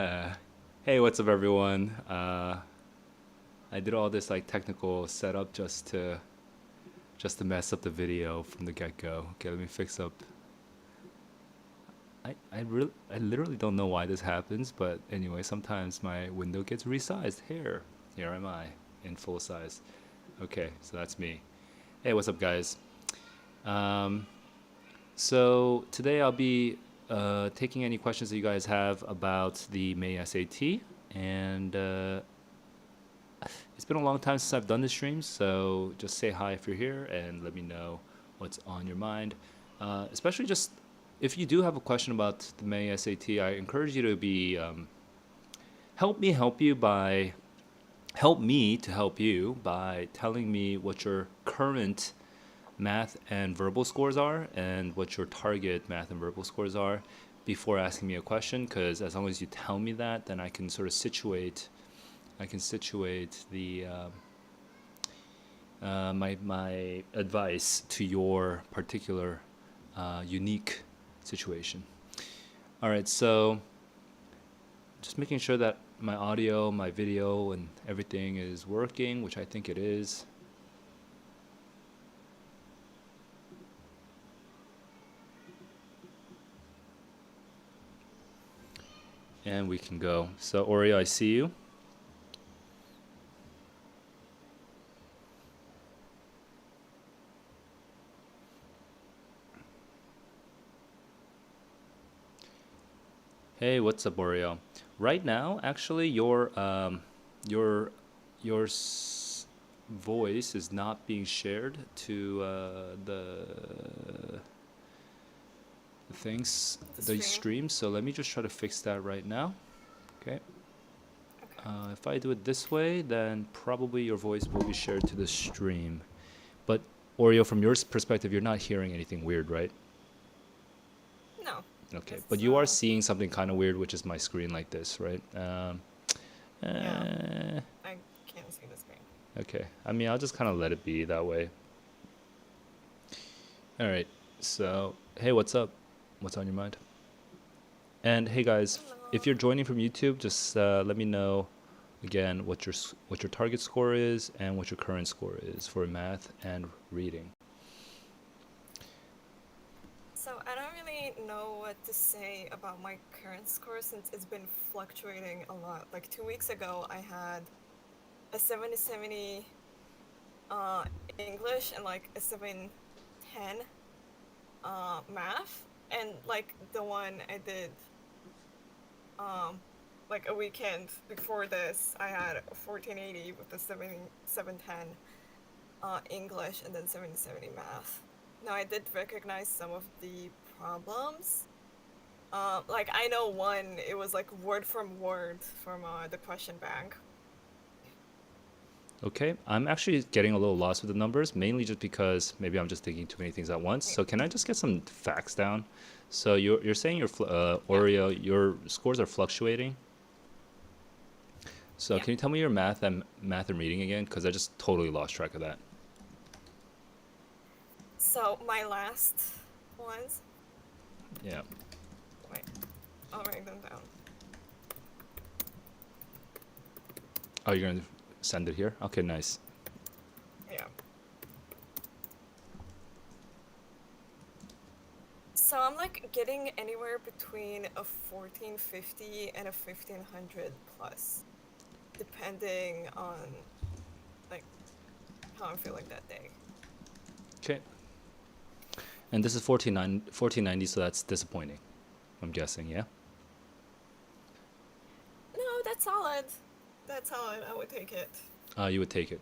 Hey, what's up, everyone? I did all this like technical setup just to mess up the video from the get-go. Okay, let me fix up. I literally don't know why this happens, but anyway, sometimes my window gets resized. Here am I in full size. Okay, so that's me. Hey, what's up, guys? Um, so today I'll be taking any questions that you guys have about the May SAT, and it's been a long time since I've done this stream, so just say hi if you're here and let me know what's on your mind. Especially just if you do have a question about the May SAT, I encourage you to be help me to help you by telling me what your current math and verbal scores are and what your target math and verbal scores are before asking me a question, because as long as you tell me that, then I can situate the my advice to your particular unique situation. All right, so just making sure that my audio, my video, and everything is working, which I think it is. And we can go. So Oreo, I see you. Hey, what's up, Oreo? Right now, actually, your your voice is not being shared to the things, The the stream. stream. So let me just try to fix that right now. Okay. Okay. If I do it this way, then probably your voice will be shared to the stream. But Oreo, from your perspective, you're not hearing anything weird, right? No. Okay, but It's you are seeing something kind of weird, which is my screen like this, right? yeah. Eh, I can't see the screen. okay, I mean, I'll just kind of let it be that way. All right, so hey, what's up? What's on your mind? And hey, guys, if Hello. you're joining from YouTube, just let me know again what your target score is and what your current score is for math and reading. So I don't really know what to say about my current score since it's been fluctuating a lot. Like 2 weeks ago, I had a 70/70 uh English and like a 7/10 math, and like the one I did um like a weekend before this, I had a 1480 with a 7/10 English and then 70/70 math. Now I did recognize some of the problems. Like I know one, it was like word from word from the question bank. Okay, I'm actually getting a little lost with the numbers, mainly just because maybe I'm just thinking too many things at once. Yeah. So can I just get some facts down? So you're saying Yeah. Oreo, your scores are fluctuating. So Yeah. can you tell me your math and reading again? Because I just totally lost track of that. So my last ones, Yeah. wait, I'll write them down. Oh, you're gonna send it here? Okay, nice. Yeah. So I'm like getting anywhere between a 1450 and a 1500 plus, depending on like how I'm feeling that day. Okay. And this is 1490, so that's disappointing. I'm guessing, yeah. No, that's solid. That's solid. I would take it. You would take it.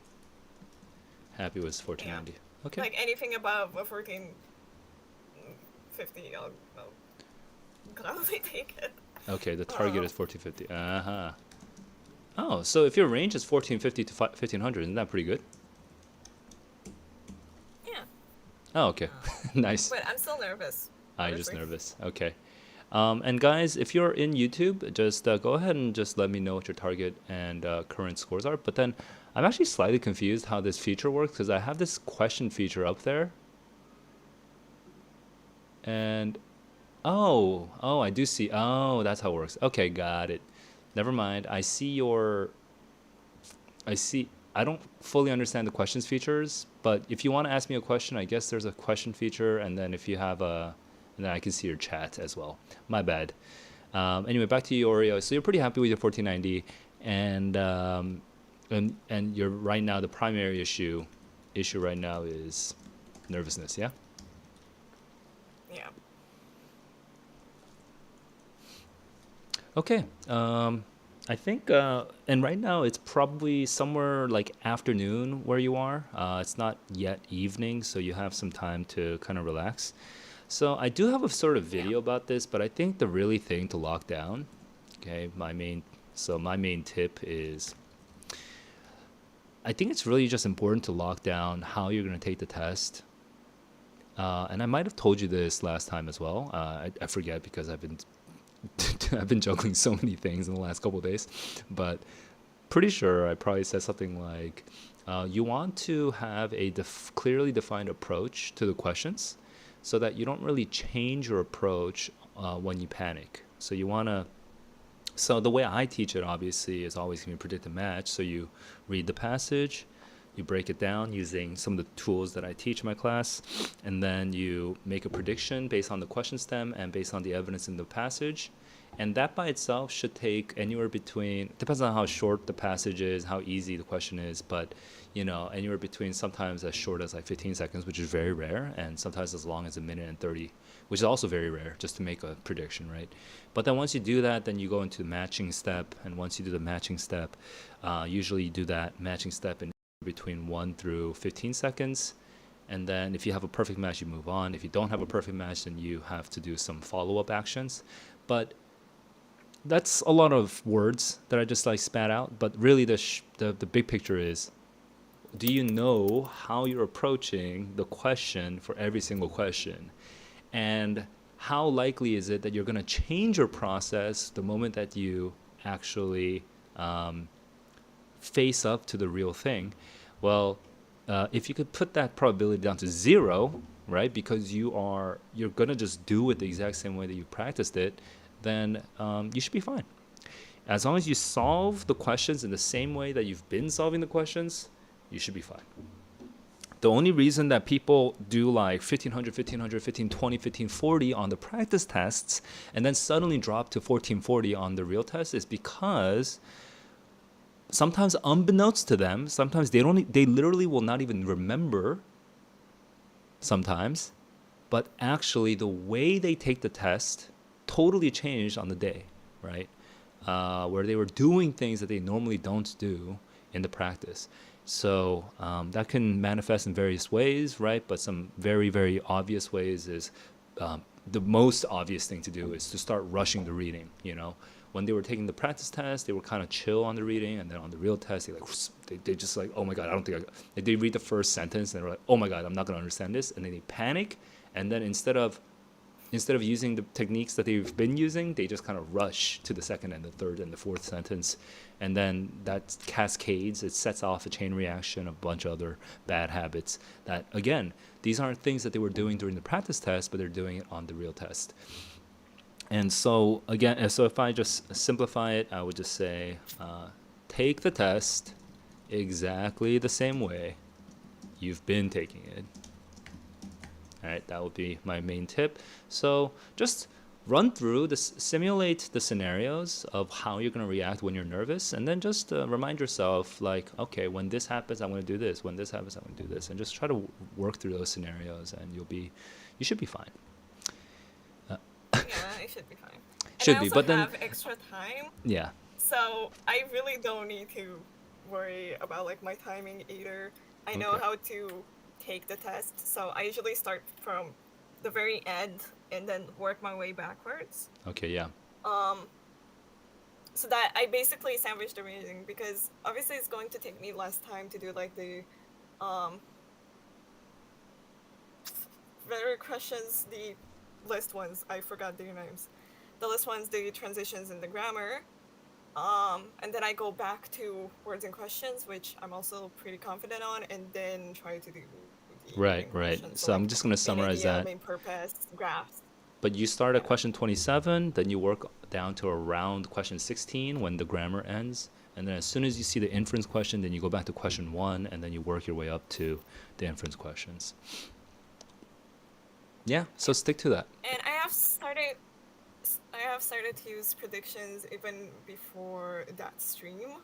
Happy was Yeah. 1490. Okay. Like anything above a 1450, I'll gladly take it. Okay, the target Um, is 1450. Uh-huh. Oh, so if your range is 1450 to 1500, isn't that pretty good? yeah. Oh, okay. Um, Nice. but I'm still nervous, I'm just honestly. nervous. Okay. And guys, if you're in YouTube, just go ahead and just let me know what your target and current scores are. But then I'm actually slightly confused how this feature works because I have this question feature up there. And oh, I do see. Oh, that's how it works. Okay, got it. Never mind. I see. I don't fully understand the questions features, but if you want to ask me a question, I guess there's a question feature, and then if you have a, and then I can see your chat as well. My bad. Anyway, back to you, Oreo. So you're pretty happy with your 1490, and you're right now the primary issue right now is nervousness. Yeah. Yeah. Okay. I think, and right now it's probably somewhere like afternoon where you are. It's not yet evening, so you have some time to kind of relax. So I do have a sort of Yeah. video about this, but I think the really thing to lock down, okay, my main tip is I think it's really just important to lock down how you're going to take the test. And I might have told you this last time as well. I forget because I've been I've been juggling so many things in the last couple of days, but pretty sure I probably said something like, you want to have a clearly defined approach to the questions so that you don't really change your approach when you panic. So you want to, so the way I teach it obviously is always going to be predict and match. So you read the passage, you break it down using some of the tools that I teach in my class, and then you make a prediction based on the question stem and based on the evidence in the passage. And that by itself should take anywhere between, depends on how short the passage is, how easy the question is, but anywhere between sometimes as short as like 15 seconds, which is very rare, and sometimes as long as a minute and 30, which is also very rare, just to make a prediction, right? But then once you do that, then you go into the matching step, and once you do the matching step, usually you do that matching step in between 1 through 15 seconds. And then if you have a perfect match, you move on. If you don't have a perfect match, then you have to do some follow-up actions. But that's a lot of words that I just like spat out. But really the big picture is, do you know how you're approaching the question for every single question? And how likely is it that you're going to change your process the moment that you actually face up to the real thing? Well, if you could put that probability down to zero, right, because you're gonna just do it the exact same way that you practiced it, then you should be fine. As long as you solve the questions in the same way that you've been solving the questions, you should be fine. The only reason that people do like 1500, 1500, 1520, 1540 on the practice tests and then suddenly drop to 1440 on the real test is because sometimes unbeknownst to them, sometimes they literally will not even remember sometimes, but actually the way they take the test totally changed on the day, right? Where they were doing things that they normally don't do in the practice. So that can manifest in various ways, right? But some very, very obvious ways is the most obvious thing to do is to start rushing the reading. When they were taking the practice test, they were kind of chill on the reading, and then on the real test, they just like, oh my god, I don't think like, they read the first sentence and they're like, oh my god, I'm not gonna understand this, and then they panic, and then instead of using the techniques that they've been using, they just kind of rush to the second and the third and the fourth sentence, and then that cascades. It sets off a chain reaction of a bunch of other bad habits that, again, these aren't things that they were doing during the practice test, but they're doing it on the real test. And so again, so if I just simplify it, I would just say, take the test exactly the same way you've been taking it. All right, that would be my main tip. So just simulate the scenarios of how you're going to react when you're nervous, and then just remind yourself, like, okay, when this happens, I'm going to do this. When this happens, I'm going to do this, and just try to work through those scenarios, and you should be fine. Yeah, I should be fine. And I Should be, also but then, have extra time, yeah, so I really don't need to worry about like my timing either. I know okay, how to take the test, so I usually start from the very end and then work my way backwards. okay, yeah, Um, so that I basically sandwich the reading, because obviously it's going to take me less time to do like the um better questions, the list ones. I forgot their names. The list ones, the transitions and the grammar. And then I go back to words and questions, which I'm also pretty confident on, and then try to do the right, main right. questions. So So I'm like just going to main summarize idea, that. main purpose, graphs. But you start at Yeah. question 27, then you work down to around question 16 when the grammar ends. And then as soon as you see the inference question, then you go back to question 1, and then you work your way up to the inference questions. Yeah, so Yeah. stick to that. And I have started to use predictions even before that stream.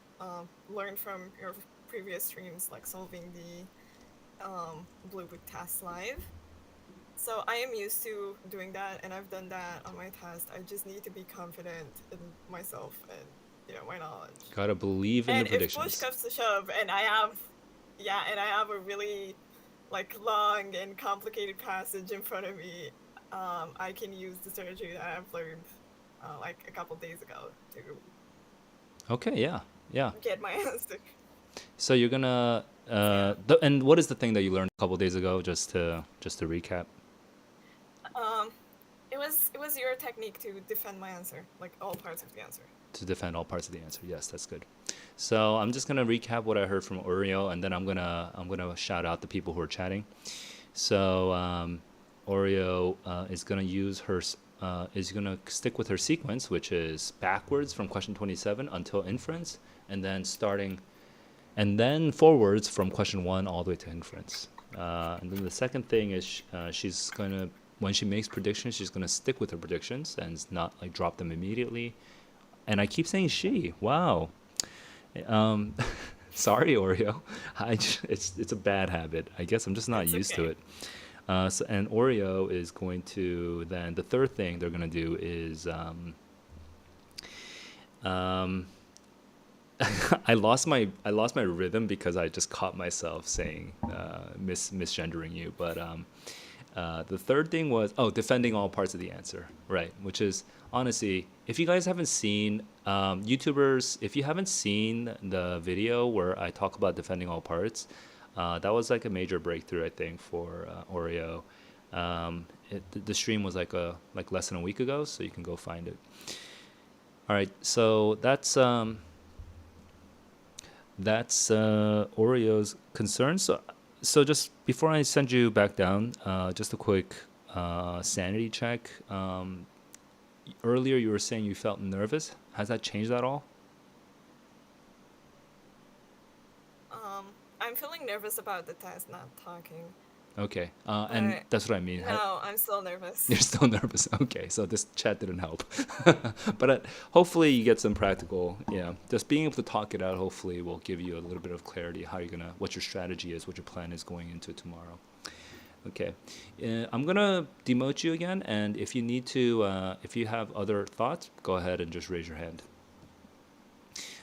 Learn from your previous streams, like solving the Blue Book test live. So I am used to doing that, and I've done that on my test. I just need to be confident in myself and my knowledge. Gotta believe in the And if push predictions. comes to shove, and I have a really like long and complicated passage in front of me, I can use the strategy that I've learned like a couple days ago to Okay, yeah, yeah. get my answer. So you're gonna So yeah, and what is the thing that you learned a couple days ago? Just to recap. um, it was your technique to defend my answer, like all parts of the answer. To defend all parts of the answer. Yes, that's good. So I'm just gonna recap what I heard from Oreo, and then I'm gonna shout out the people who are chatting. So Oreo is gonna use her is gonna stick with her sequence, which is backwards from question 27 until inference, and then starting and then forwards from question 1 all the way to inference. And then the second thing is she's gonna when she makes predictions, she's gonna stick with her predictions and not like drop them immediately. And I keep saying she. Wow. Um, sorry, Oreo. It's a bad habit. I guess I'm just not It's used to okay. it. And Oreo is going to then the third thing they're going to do is um, I lost my rhythm because I just caught myself saying misgendering you. But the third thing was defending all parts of the answer, right? Which is honestly, if you guys haven't seen YouTubers, if you haven't seen the video where I talk about defending all parts, that was like a major breakthrough I think for Oreo. The stream was like less than a week ago, so you can go find it. All right, so that's Oreo's concern. So just before I send you back down, just a quick sanity check. Earlier you were saying you felt nervous. Has that changed at all? I'm feeling nervous about the test, not talking, Okay, and but that's what I mean. no, I'm still nervous. You're still nervous. Okay, so this chat didn't help. But hopefully you get some practical. Yeah, just being able to talk it out hopefully will give you a little bit of clarity how you're gonna, what your strategy is, what your plan is going into tomorrow. Okay, I'm gonna demote you again, and if you need to, if you have other thoughts, go ahead and just raise your hand.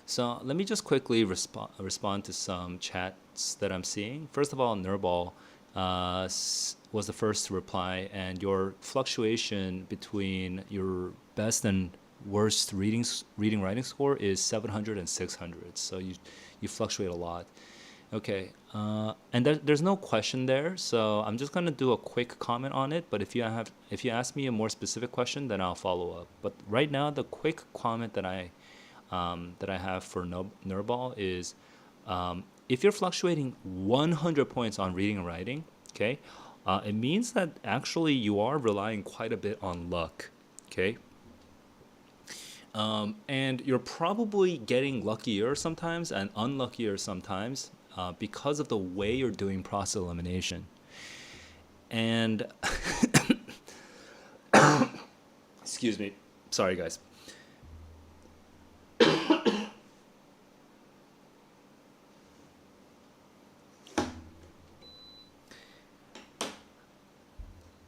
So let me just quickly respond to some chats that I'm seeing. First of all, Nurball was the first to reply, and your fluctuation between your best and worst reading writing score is 700 and 600. So you fluctuate a lot. Okay, and there's no question there, so I'm just gonna do a quick comment on it. But if you ask me a more specific question, then I'll follow up. But right now, the quick comment that I have for Nurball is if you're fluctuating 100 points on reading and writing, okay, it means that actually you are relying quite a bit on luck, okay? And you're probably getting luckier sometimes and unluckier sometimes because of the way you're doing process elimination. And excuse me, sorry guys.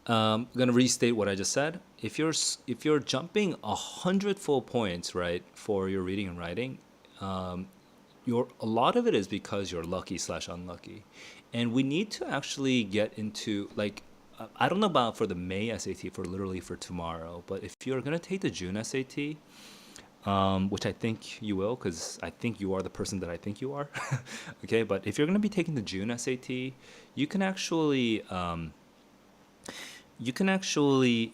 I'm gonna restate what I just said. If you're jumping 100 full points, right, for your reading and writing, your a lot of it is because you're lucky slash unlucky, and we need to actually get into like I don't know about for the May SAT for literally for tomorrow, but if you're gonna take the June SAT, which I think you will, because I think you are the person that I think you are. Okay, but if you're gonna be taking the June SAT, you can actually you can actually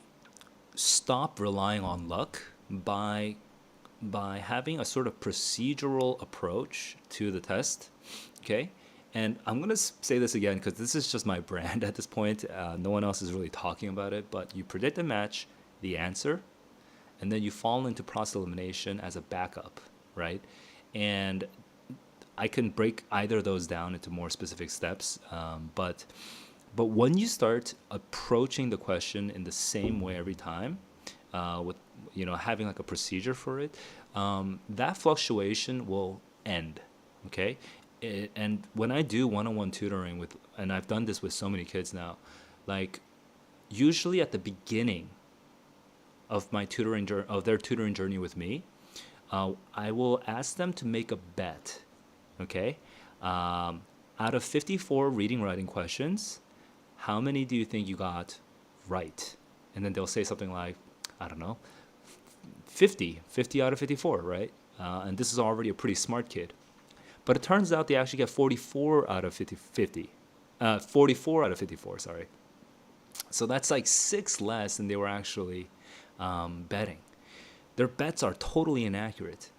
stop relying on luck by having a sort of procedural approach to the test. Okay, and I'm gonna say this again because this is just my brand at this point. No one else is really talking about it, but you predict a match the answer, and then you fall into process elimination as a backup, right? And I can break either of those down into more specific steps, but when you start approaching the question in the same way every time, with having like a procedure for it, that fluctuation will end. Okay, and when I do one-on-one tutoring with, and I've done this with so many kids now, like usually at the beginning of my of their tutoring journey with me, I will ask them to make a bet. Okay, out of 54 reading writing questions, how many do you think you got right? And then they'll say something like, I don't know, 50 out of 54, right? And this is already a pretty smart kid. But it turns out they actually get 44 out of 44 out of 54, sorry. So that's like 6 less than they were actually betting. Their bets are totally inaccurate.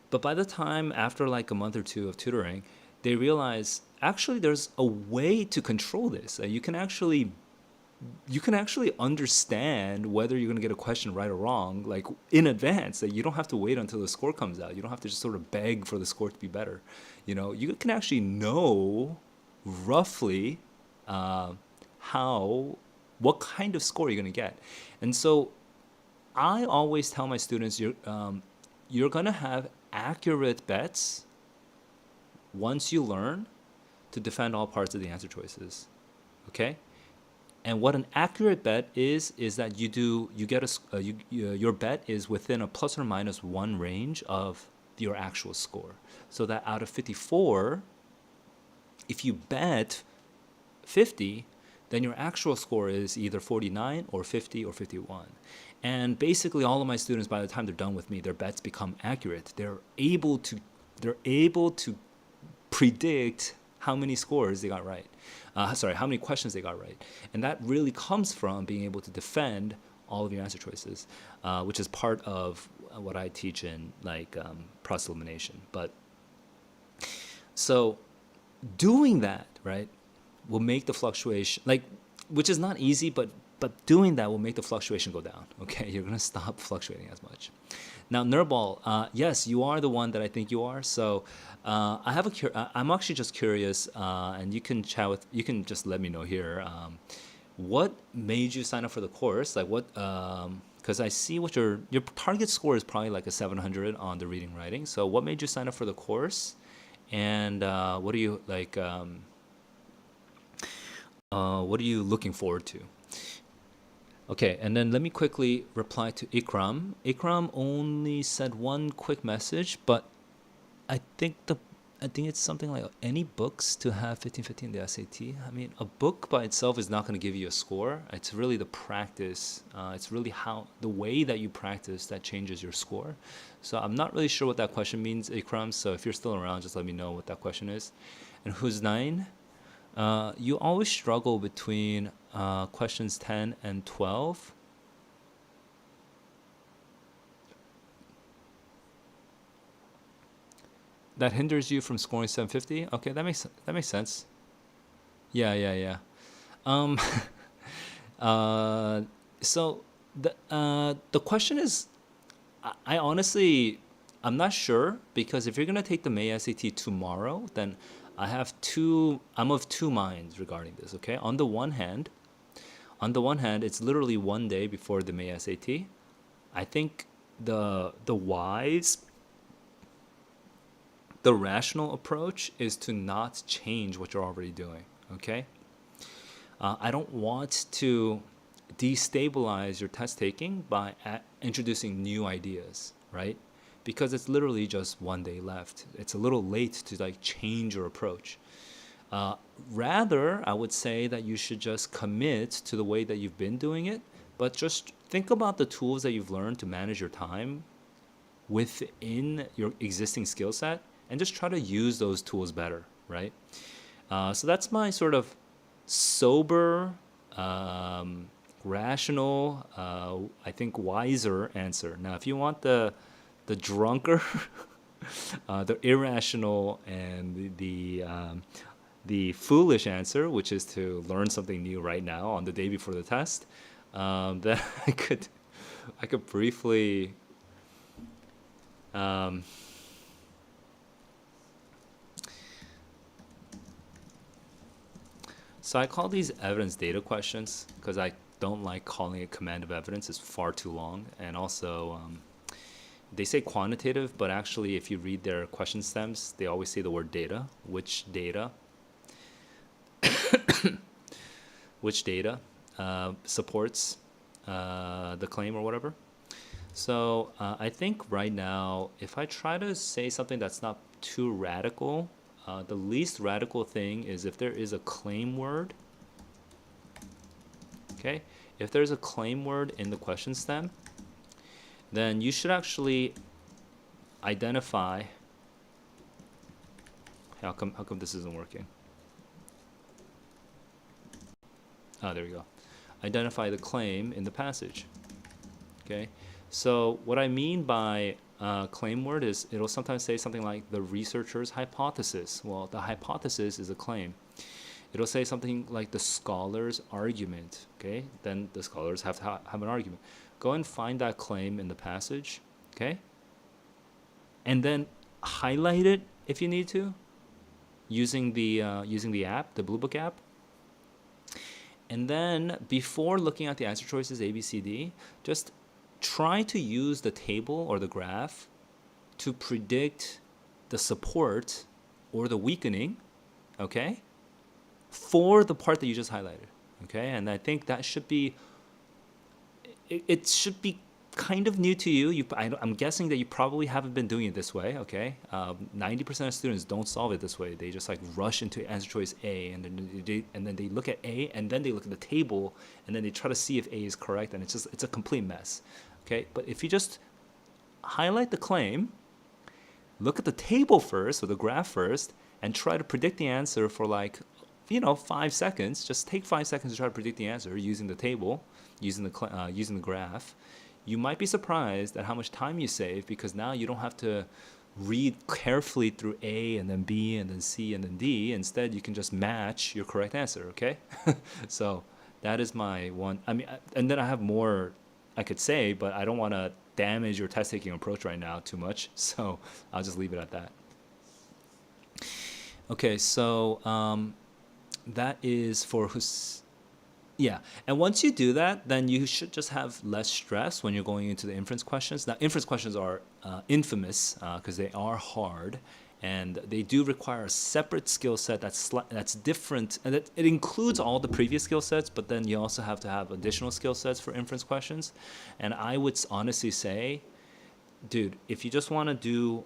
But by the time, after like a month or two of tutoring, they realize actually there's a way to control this. You can actually understand whether you're going to get a question right or wrong, like in advance. That you don't have to wait until the score comes out. You don't have to just sort of beg for the score to be better. You can actually know roughly what kind of score you're going to get. And so I always tell my students, you're going to have accurate bets once you learn to defend all parts of the answer choices. Okay? And what an accurate bet is that your bet is within a plus or minus 1 range of your actual score. So that out of 54, if you bet 50, then your actual score is either 49 or 50 or 51. And basically all of my students, by the time they're done with me, their bets become accurate. They're able to predict how many scores they got right. How many questions they got right. And that really comes from being able to defend all of your answer choices, which is part of what I teach in process elimination. But so doing that, right, will make the fluctuation, which is not easy, but doing that will make the fluctuation go down. Okay, you're gonna stop fluctuating as much. Now, Nurball, yes, you are the one that I think you are. So I'm actually just curious, and you can just let me know here. What made you sign up for the course? Because I see what your target score is probably like a 700 on the reading writing. So what made you sign up for the course? And what are you what are you looking forward to? Okay, and then let me quickly reply to Ikram. Ikram only said one quick message, but I think it's something like any books to have 1550 in the SAT. I mean, a book by itself is not going to give you a score. It's really the practice. It's really the way that you practice that changes your score. So I'm not really sure what that question means, Ikram. So if you're still around, just let me know what that question is. And who's 9? You always struggle between questions 10 and 12. That hinders you from scoring 750? Okay, that makes sense. Yeah. Um, so the question is, I honestly, I'm not sure, because if you're gonna take the May SAT tomorrow, then I'm of two minds regarding this. Okay, on the one hand, it's literally 1 day before the May SAT. I think the rational approach is to not change what you're already doing. Okay, I don't want to destabilize your test taking by introducing new ideas, right? Because it's literally just 1 day left. It's a little late to change your approach. Rather, I would say that you should just commit to the way that you've been doing it, but just think about the tools that you've learned to manage your time within your existing skill set, and just try to use those tools better, right? So that's my sort of sober, rational, I think wiser answer. Now, if you want the drunker, the irrational, and the foolish answer, which is to learn something new right now on the day before the test, then I could briefly. Um, so I call these evidence data questions because I don't like calling it command of evidence. It's far too long, and also they say quantitative, but actually, if you read their question stems, they always say the word data. Which data supports the claim or whatever. So I think right now, if I try to say something that's not too radical, the least radical thing is if there is a claim word. Okay, if there's a claim word in the question stem, then you should actually identify. How come this isn't working? Oh, there we go. Identify the claim in the passage. Okay, so what I mean by claim word is it'll sometimes say something like the researcher's hypothesis. Well, the hypothesis is a claim. It'll say something like the scholar's argument. Okay, then the scholars have to have an argument. Go and find that claim in the passage. Okay, and then highlight it if you need to, using the app, the Blue Book app. And then before looking at the answer choices A, B, C, D, just try to use the table or the graph to predict the support or the weakening, okay, for the part that you just highlighted, okay? And I think that should be, it should be kind of new to you. I'm guessing that you probably haven't been doing it this way, okay? 90% of students don't solve it this way. They just like rush into answer choice A, and then they look at A, and then they look at the table, and then they try to see if A is correct, and it's a complete mess, okay? But if you just highlight the claim, look at the table first, or the graph first, and try to predict the answer for 5 seconds. Just take 5 seconds to try to predict the answer using the table, using the graph. You might be surprised at how much time you save, because now you don't have to read carefully through A and then B and then C and then D. Instead, you can just match your correct answer, okay? So that is my one. I mean, and then I have more I could say, but I don't want to damage your test-taking approach right now too much. So I'll just leave it at that. Okay, so that is for who's... Yeah, and once you do that, then you should just have less stress when you're going into the inference questions. Now, inference questions are infamous because they are hard, and they do require a separate skill set that's different, and it includes all the previous skill sets, but then you also have to have additional skill sets for inference questions. And I would honestly say, dude, if you just want to do...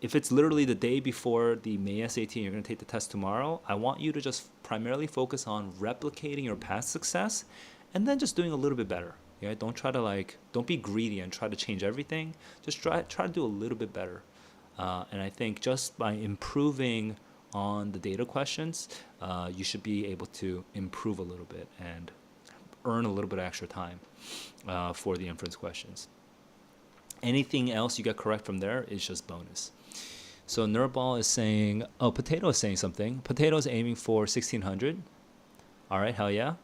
if it's literally the day before the May SAT and you're going to take the test tomorrow, I want you to just primarily focus on replicating your past success and then just doing a little bit better. Yeah, don't try to don't be greedy and try to change everything. Just try to do a little bit better. And I think just by improving on the data questions, you should be able to improve a little bit and earn a little bit of extra time for the inference questions. Anything else you get correct from there is just bonus. So Nerdball is saying, oh, Potato is saying something. Potato is aiming for 1600. All right, hell yeah.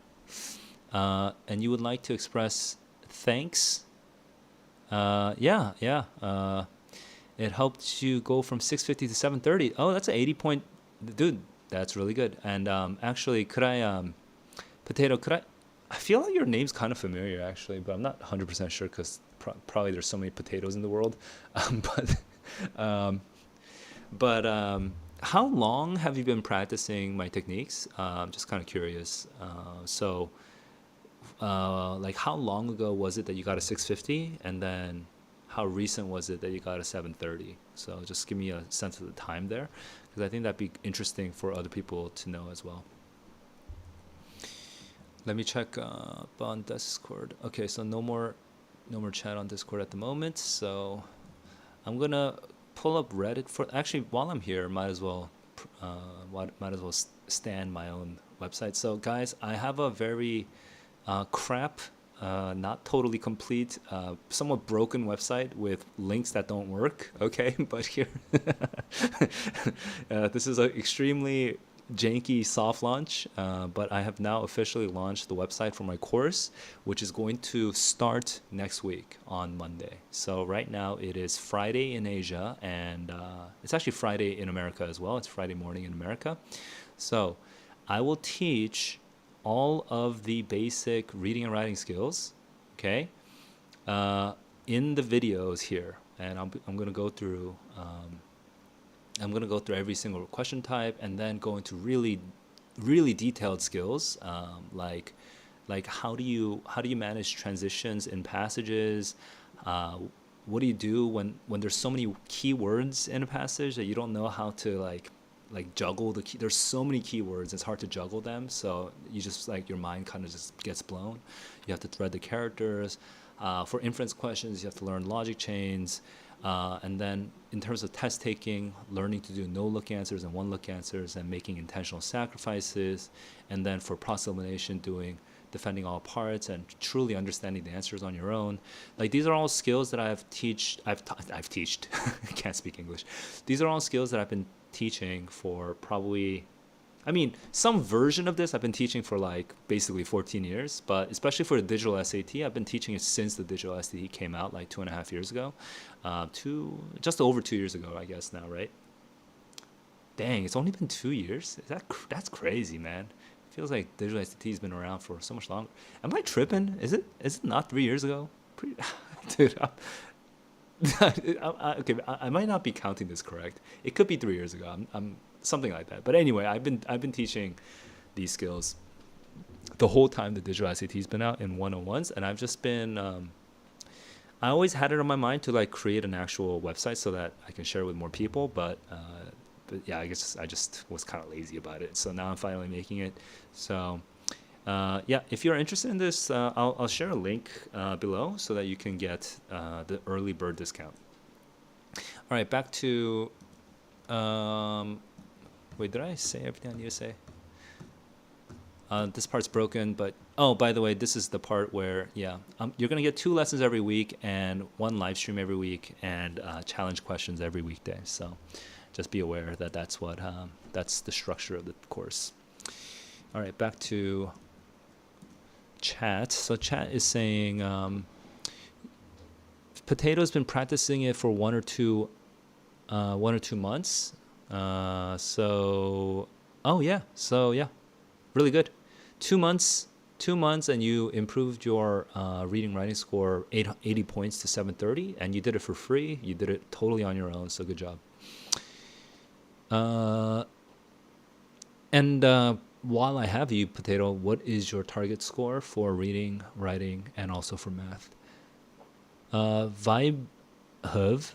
And you would like to express thanks. Yeah. It helped you go from 650 to 730. Oh, that's an 80 point. Dude, that's really good. And actually, could I, Potato, I feel like your name's kind of familiar, actually, but I'm not 100% sure because probably there's so many potatoes in the world. But how long have you been practicing my techniques? I'm just kind of curious. So how long ago was it that you got a 650? And then how recent was it that you got a 730? So just give me a sense of the time there, because I think that'd be interesting for other people to know as well. Let me check on Discord. Okay, so no more chat on Discord at the moment. So I'm gonna pull up Reddit for... Actually, while I'm here, might as well stand my own website. So guys, I have a very crap, not totally complete, somewhat broken website with links that don't work. Okay, but here, this is an extremely janky soft launch, but I have now officially launched the website for my course, which is going to start next week on Monday. So right now it is Friday in Asia, and it's actually Friday in America as well. It's Friday morning in America. So I will teach all of the basic reading and writing skills, okay, uh, in the videos here. And I'm going to go through every single question type and then go into really detailed skills, like how do you manage transitions in passages. uh, what do you do when there's so many keywords in a passage that you don't know how to like juggle the key. There's so many keywords, it's hard to juggle them, so you just like your mind kind of just gets blown. You have to thread the characters. For inference questions, you have to learn logic chains. And then in terms of test taking, learning to do no look answers and one look answers and making intentional sacrifices. And then for process elimination, defending all parts and truly understanding the answers on your own. Like these are all skills that I've teached. I can't speak English. These are all skills that I've been teaching for probably, I mean, some version of this I've been teaching for like basically 14 years, but especially for the digital SAT, I've been teaching it since the digital SAT came out like 2.5 years ago, just over 2 years ago, I guess now, right? Dang, it's only been 2 years. That's crazy, man. It feels like digital SAT has been around for so much longer. Am I tripping? Is it not 3 years ago? Pretty, dude. Okay, I might not be counting this correct. It could be 3 years ago. I'm something like that. But anyway, I've been teaching these skills the whole time the digital SAT's been out in 101s, and I've just been. I always had it on my mind to like create an actual website so that I can share it with more people, but yeah, I guess I just was kind of lazy about it. So now I'm finally making it. So yeah, if you're interested in this, I'll share a link below so that you can get the early bird discount. All right, back to. Wait, did I say everything I need to say? This part's broken, but oh, by the way, this is the part where yeah, you're gonna get 2 lessons every week and 1 live stream every week and challenge questions every weekday. So just be aware that that's the structure of the course. All right, back to chat. So chat is saying Potato's been practicing it for 1 or 2 months. So oh yeah, so yeah, really good. 2 months, 2 months, and you improved your reading writing score 80 points to 730, and you did it for free. You did it totally on your own. So good job. And while I have you, Potato, what is your target score for reading, writing, and also for math? Vibe of.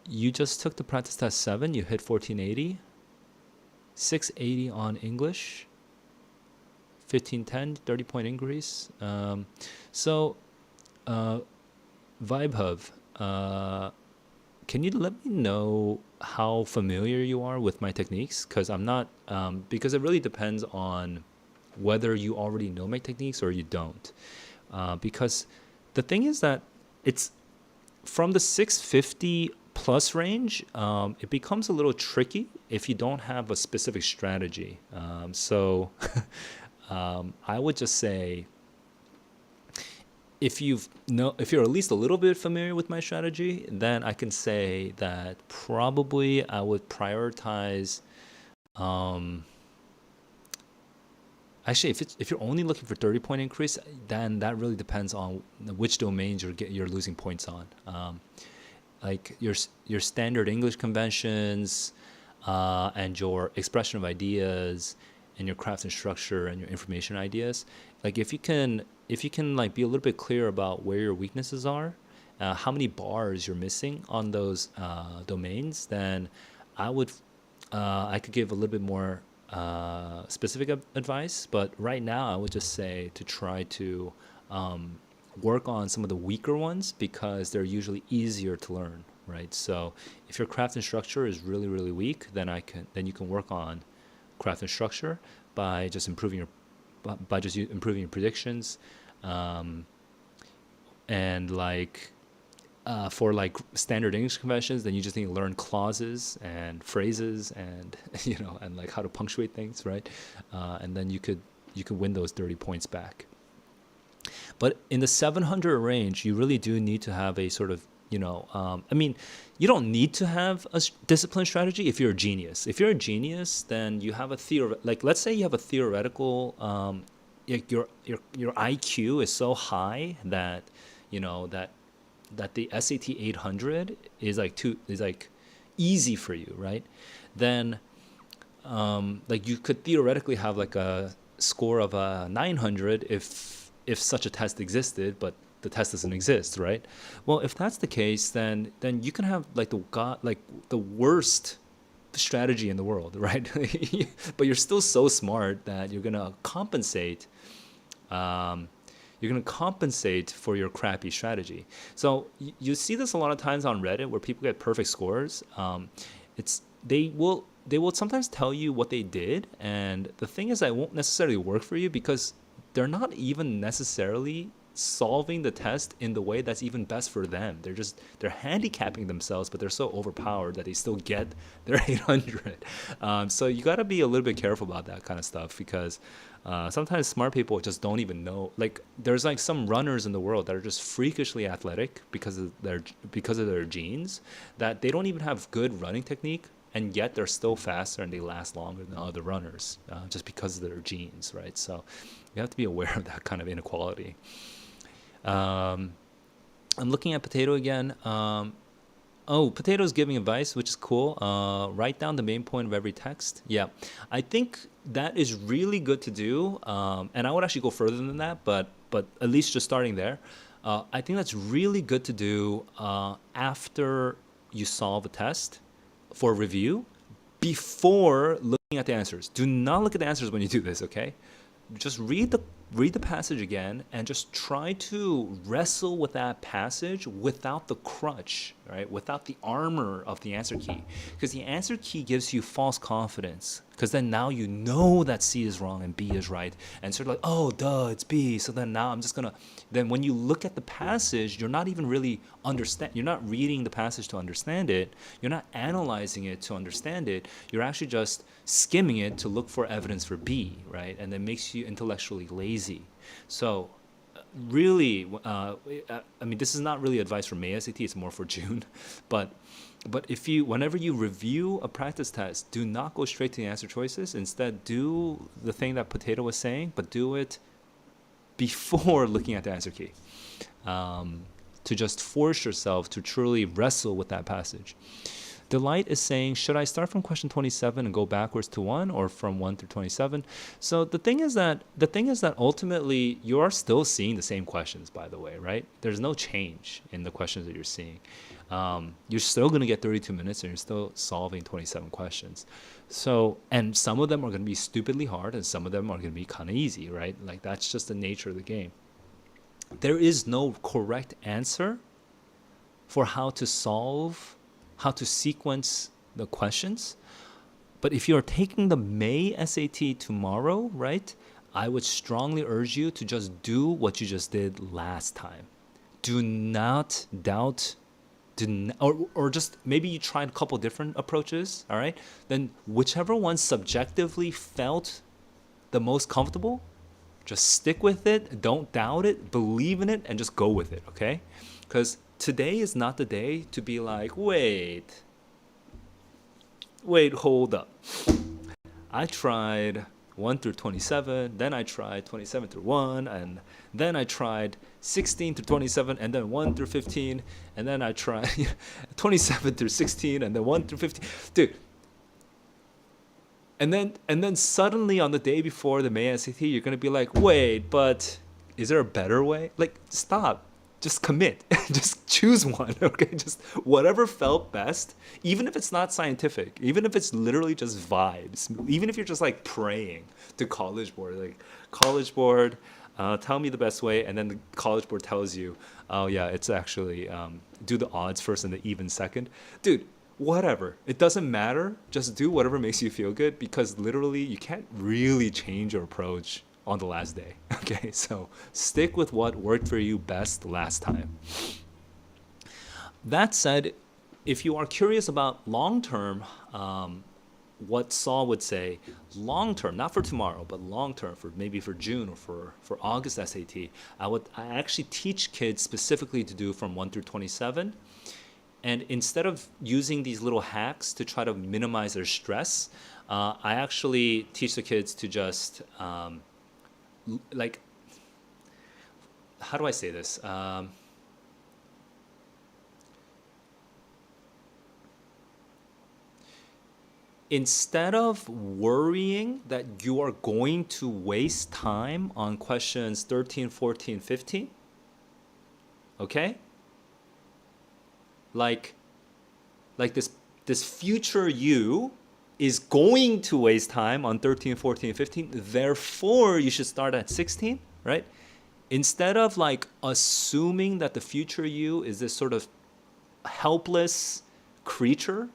You just took the practice test 7. You hit 1480. 680 on English. 1510, 30-point increase. So, Vibe Hub, can you let me know how familiar you are with my techniques? Because I'm not, because it really depends on whether you already know my techniques or you don't. Because the thing is that it's from the 650 plus range, it becomes a little tricky if you don't have a specific strategy. So I would just say, if you're at least a little bit familiar with my strategy, then I can say that probably I would prioritize. Actually, if you're only looking for 30-point increase, then that really depends on which domains you're losing points on. Like your standard English conventions, and your expression of ideas, and your craft and structure, and your information ideas. Like if you can like be a little bit clear about where your weaknesses are, how many bars you're missing on those domains, then I could give a little bit more specific advice. But right now, I would just say to try to work on some of the weaker ones because they're usually easier to learn, right? So if your craft and structure is really, really weak, then you can work on craft and structure by just improving your predictions, and like for like standard English conventions, then you just need to learn clauses and phrases and and like how to punctuate things, right? And then you could win those 30 points back. But in the 700 range, you really do need to have a sort of, I mean, you don't need to have a discipline strategy if you're a genius. If you're a genius, then you have a like let's say you have a theoretical, your IQ is so high that, that the SAT 800 is like easy for you, right? Then like you could theoretically have like a score of a 900 if such a test existed, but the test doesn't exist, right? Well, if that's the case, then you can have like the worst strategy in the world, right? But you're still so smart that um, you're gonna compensate for your crappy strategy. So you see this a lot of times on Reddit where people get perfect scores. It's they will sometimes tell you what they did, and the thing is that it won't necessarily work for you because they're not even necessarily solving the test in the way that's even best for them. They're handicapping themselves, but they're so overpowered that they still get their 800. So you got to be a little bit careful about that kind of stuff because sometimes smart people just don't even know. Like there's like some runners in the world that are just freakishly athletic because of their genes, that they don't even have good running technique, and yet they're still faster and they last longer than other runners just because of their genes, right? So you have to be aware of that kind of inequality. Um, I'm looking at Potato again. Oh, Potato's giving advice, which is cool. Write down the main point of every text. Yeah, I think that is really good to do. And I would actually go further than that, but at least just starting there. I think that's really good to do after you solve a test for review before looking at the answers. Do not look at the answers when you do this, okay? Just read the passage again and just try to wrestle with that passage without the crutch, right? Without the armor of the answer key. Because the answer key gives you false confidence. Because then now you know that C is wrong and B is right. And sort of like, oh, duh, it's B. So then now I'm just going to. Then when you look at the passage, you're not even really you're not reading the passage to understand it. You're not analyzing it to understand it. You're actually just skimming it to look for evidence for B, right? And that makes you intellectually lazy. So really, I mean, this is not really advice for May SAT. It's more for June, but whenever you review a practice test, do not go straight to the answer choices. Instead, do the thing that Potato was saying, but do it before looking at the answer key, to just force yourself to truly wrestle with that passage. Delight is saying, should I start from question 27 and go backwards to 1, or from 1 through 27? So the thing is that ultimately you are still seeing the same questions, by the way, right? There's no change in the questions that you're seeing. You're still going to get 32 minutes and you're still solving 27 questions. So, and some of them are going to be stupidly hard and some of them are going to be kind of easy, right? Like that's just the nature of the game. There is no correct answer for how to sequence the questions. But if you're taking the May SAT tomorrow, right, I would strongly urge you to just do what you just did last time. Do not doubt, or just maybe you tried a couple different approaches, all right? Then whichever one subjectively felt the most comfortable, just stick with it, don't doubt it, believe in it, and just go with it, okay? Because today is not the day to be like, wait, hold up. I tried 1 through 27, then I tried 27 through 1, and then I tried 16 through 27, and then 1 through 15, and then I tried 27 through 16, and then 1 through 15. Dude. And then suddenly on the day before the May SAT, you're going to be like, wait, but is there a better way? Like, stop. Just commit. Just choose one, okay? Just whatever felt best, even if it's not scientific, even if it's literally just vibes, even if you're just like praying to College Board, like, College Board, tell me the best way, and then the College Board tells you, oh yeah, it's actually do the odds first and the even second. Dude, whatever. It doesn't matter. Just do whatever makes you feel good, because literally you can't really change your approach on the last day. Okay, so stick with what worked for you best last time. That said, if you are curious about long term, what Saul would say, long term, not for tomorrow, but long term, for maybe for June or for August SAT, I actually teach kids specifically to do from 1 through 27. And instead of using these little hacks to try to minimize their stress, I actually teach the kids to just like, how do I say this? Instead of worrying that you are going to waste time on questions 13, 14, 15, okay? Like like this future you is going to waste time on 13, 14, 15. Therefore, you should start at 16, right? Instead of like assuming that the future you is this sort of helpless creature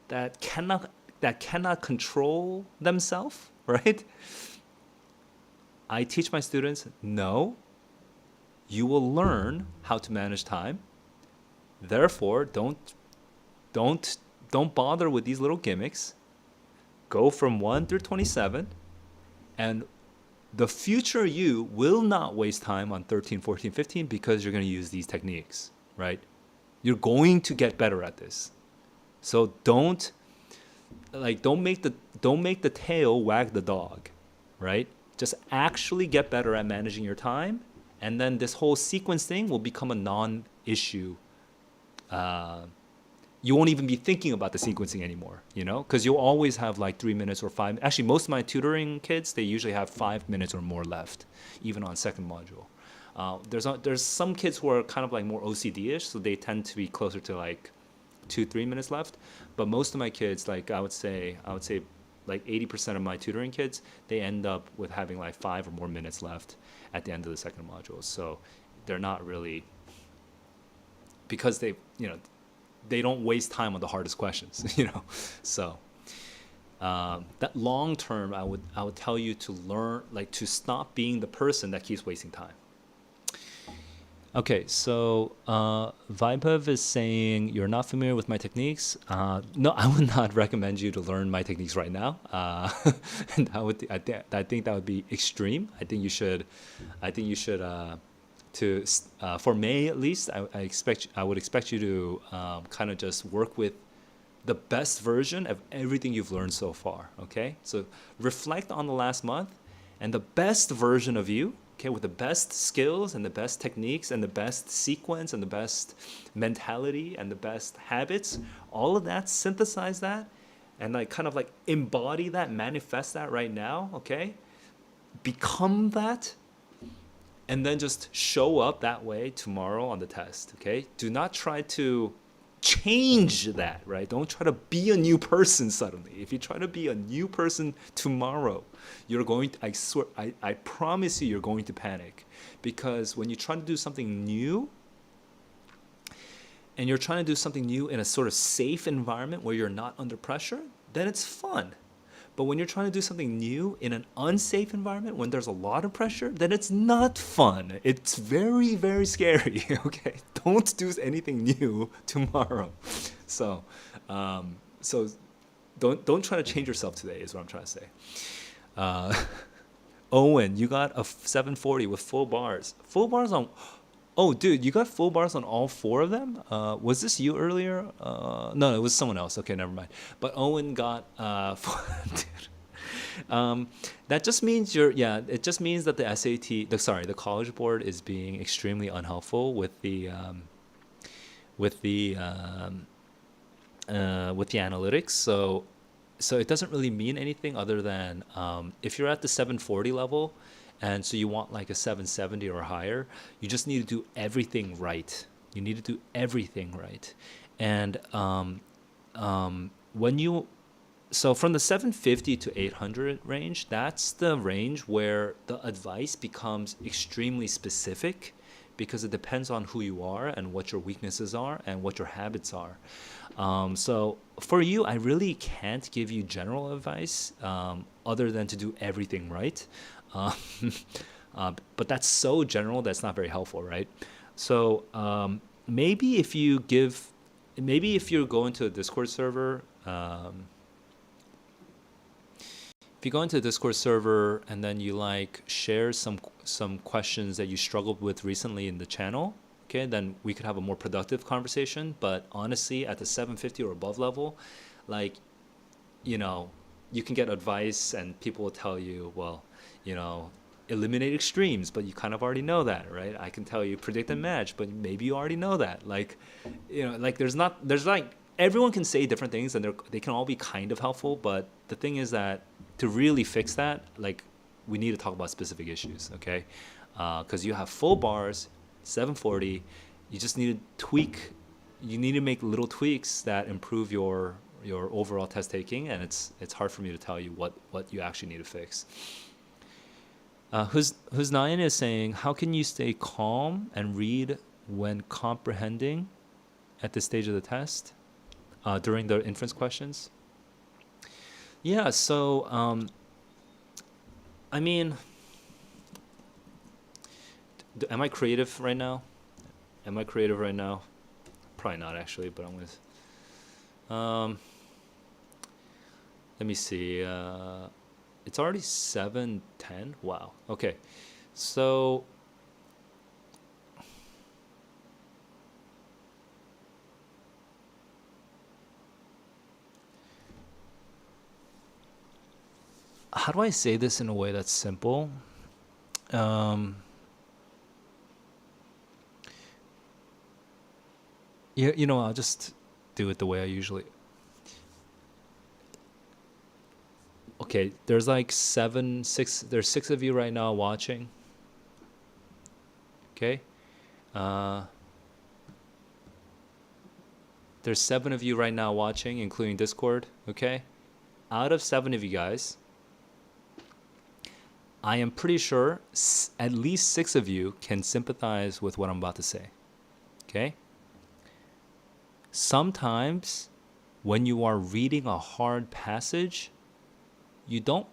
that cannot control themselves, right? I teach my students, no, you will learn how to manage time. Therefore, don't don't bother with these little gimmicks. Go from 1 through 27, and the future you will not waste time on 13, 14, 15 because you're going to use these techniques, right? You're going to get better at this. So don't make the tail wag the dog, right? Just actually get better at managing your time, and then this whole sequence thing will become a non-issue. You won't even be thinking about the sequencing anymore, you know, because you'll always have like 3 minutes or five. Actually, most of my tutoring kids, they usually have 5 minutes or more left, even on second module. There's some kids who are kind of like more OCD-ish, so they tend to be closer to like 2-3 minutes left. But most of my kids, like I would say like 80% of my tutoring kids, they end up with having like 5 or more minutes left at the end of the second module. So they're not really, because they don't waste time on the hardest questions, you know. So that long term, I would tell you to learn, like, to stop being the person that keeps wasting time. Okay, so Vaibhav is saying you're not familiar with my techniques. No, I would not recommend you to learn my techniques right now. And I think that would be extreme. I think you should for May at least. I would expect you to kind of just work with the best version of everything you've learned so far. Okay, so reflect on the last month and the best version of you, okay, with the best skills and the best techniques and the best sequence and the best mentality and the best habits, all of that, synthesize that and like kind of like embody that, manifest that right now, okay? Become that, and then just show up that way tomorrow on the test, okay? Do not try to change that, right? Don't try to be a new person suddenly. If you try to be a new person tomorrow, you're going to, I swear, I promise you, you're going to panic. Because when you try to do something new, and you're trying to do something new in a sort of safe environment where you're not under pressure, then it's fun. But when you're trying to do something new in an unsafe environment, when there's a lot of pressure, then it's not fun. It's very, very scary. Okay, don't do anything new tomorrow. So, so don't try to change yourself today. Is what I'm trying to say. Uh, Owen, you got a 740 with full bars. Full bars on. Oh, dude, you got full bars on all four of them? Was this you earlier? No, it was someone else. Okay, never mind. But Owen got dude. That just means it just means that the SAT, the College Board is being extremely unhelpful with the with the analytics. So it doesn't really mean anything other than if you're at the 740 level, and so you want like a 770 or higher, you just need to do everything right. You need to do everything right. And when you, so from the 750 to 800 range, that's the range where the advice becomes extremely specific, because it depends on who you are and what your weaknesses are and what your habits are. So for you, I really can't give you general advice other than to do everything right. Um, but that's so general that's not very helpful, right? So maybe if you give, maybe if you go into a Discord server, if you go into a Discord server and then you like share some questions that you struggled with recently in the channel, okay, then we could have a more productive conversation. But honestly, at the 750 or above level, like, you know, you can get advice and people will tell you, well, you know, eliminate extremes, but you kind of already know that, right? I can tell you predict and match, but maybe you already know that. Like, you know, like there's like, everyone can say different things and they can all be kind of helpful, but the thing is that to really fix that, like, we need to talk about specific issues, okay? Because you have full bars, 740, you just need to tweak, you need to make little tweaks that improve your overall test taking, and it's hard for me to tell you what you actually need to fix. Who's nine is saying, how can you stay calm and read when comprehending at this stage of the test during the inference questions? Yeah, so I mean, am I creative right now? Am I creative right now? Probably not actually, but I'm gonna. Let me see. It's already 7:10. Wow. Okay. So how do I say this in a way that's simple? Um, you know, I'll just do it the way I usually. Okay, there's like six. There's six of you right now watching. Okay. Uh, there's seven of you right now watching, including Discord. Okay. Out of seven of you guys, I am pretty sure at least six of you can sympathize with what I'm about to say. Okay? Sometimes when you are reading a hard passage, you don't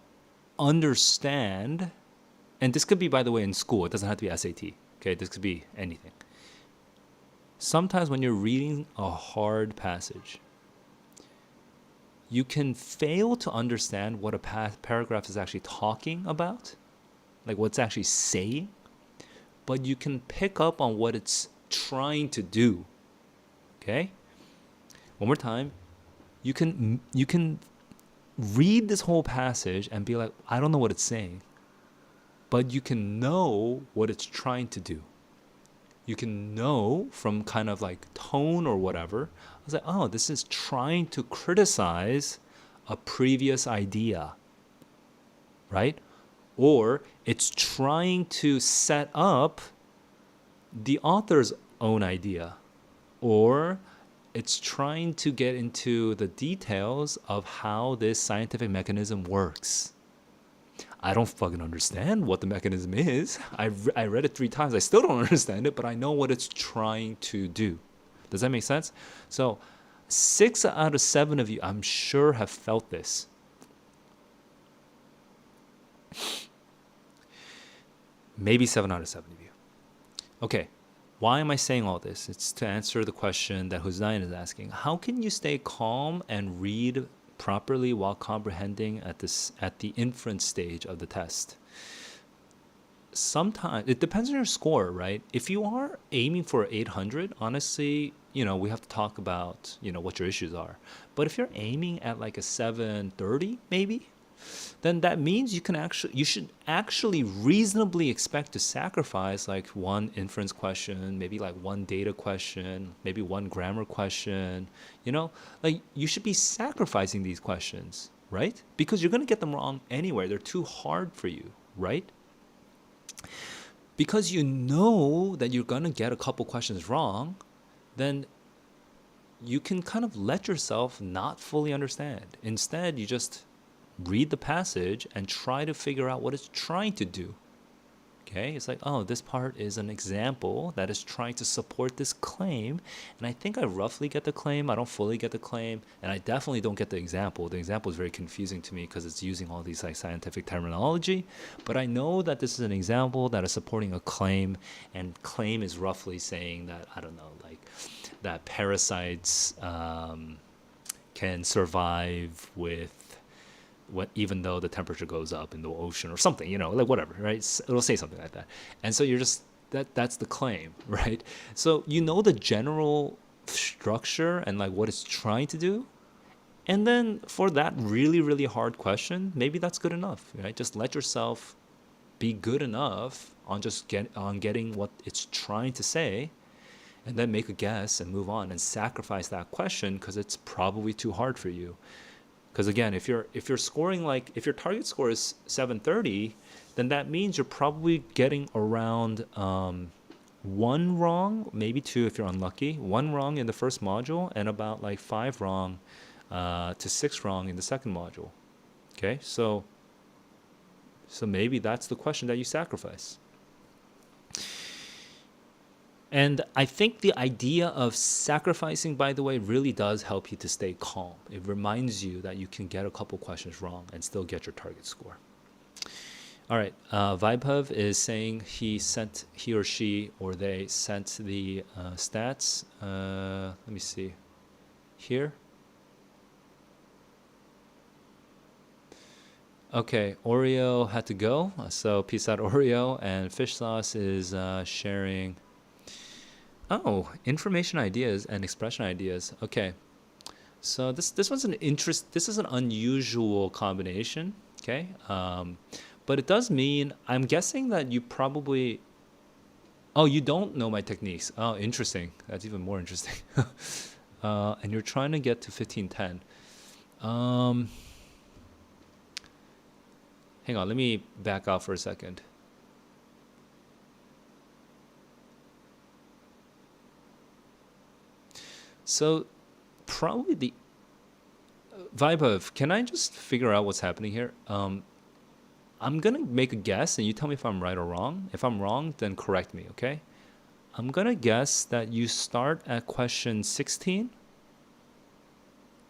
understand, and this could be, by the way, in school, it doesn't have to be SAT. Okay? This could be anything. Sometimes when you're reading a hard passage, you can fail to understand what a paragraph is actually talking about, like what's actually saying, but you can pick up on what it's trying to do. Okay? One more time. You can read this whole passage and be like, I don't know what it's saying, but you can know what it's trying to do. You can know from kind of like tone or whatever. I was like, oh, this is trying to criticize a previous idea, right? Or it's trying to set up the author's own idea, or it's trying to get into the details of how this scientific mechanism works. I don't fucking understand what the mechanism is. I read it 3 times. I still don't understand it, but I know what it's trying to do. Does that make sense? So 6 out of 7 of you, I'm sure, have felt this. Maybe 7 out of 7 of you. Okay, why am I saying all this? It's to answer the question that Hussein is asking. How can you stay calm and read properly while comprehending at the inference stage of the test? Sometimes it depends on your score, right? If you are aiming for 800, honestly, you know, we have to talk about, you know, what your issues are. But if you're aiming at like a 730 maybe, then that means you should actually reasonably expect to sacrifice like one inference question, maybe like one data question, maybe one grammar question. You know, like you should be sacrificing these questions, right? Because you're going to get them wrong anyway. They're too hard for you, right? Because you know that you're going to get a couple questions wrong, then you can kind of let yourself not fully understand. Instead, you just read the passage and try to figure out what it's trying to do. Okay, it's like, oh, this part is an example that is trying to support this claim. And I think I roughly get the claim. I don't fully get the claim. And I definitely don't get the example. The example is very confusing to me because it's using all these like scientific terminology. But I know that this is an example that is supporting a claim. And claim is roughly saying that, I don't know, like that parasites can survive with what, even though the temperature goes up in the ocean or something, like whatever, right? It'll say something like that. And so you're just that's the claim, right? So the general structure and like what it's trying to do. And then for that really, really hard question, maybe that's good enough, right? Just let yourself be good enough on getting what it's trying to say, and then make a guess and move on and sacrifice that question because it's probably too hard for you. Because again, if you're scoring, like if your target score is 730, then that means you're probably getting around one wrong, maybe two if you're unlucky, one wrong in the first module, and about like 5 wrong to 6 wrong in the second module. Okay, so maybe that's the question that you sacrifice. And I think the idea of sacrificing, by the way, really does help you to stay calm. It reminds you that you can get a couple questions wrong and still get your target score. All right, Vaibhav is saying he or she or they sent the stats. Let me see. Here. Okay, Oreo had to go, so peace out, Oreo. And Fish Sauce is sharing. Oh, information ideas and expression ideas. Okay, so this was This is an unusual combination. Okay, but it does mean, I'm guessing that you probably. Oh, you don't know my techniques. Oh, interesting. That's even more interesting. And you're trying to get to 1510. Hang on, let me back off for a second. So probably the Vaibhav, can I just figure out what's happening here? I'm going to make a guess and you tell me if I'm right or wrong. If I'm wrong, then correct me, okay? I'm going to guess that you start at question 16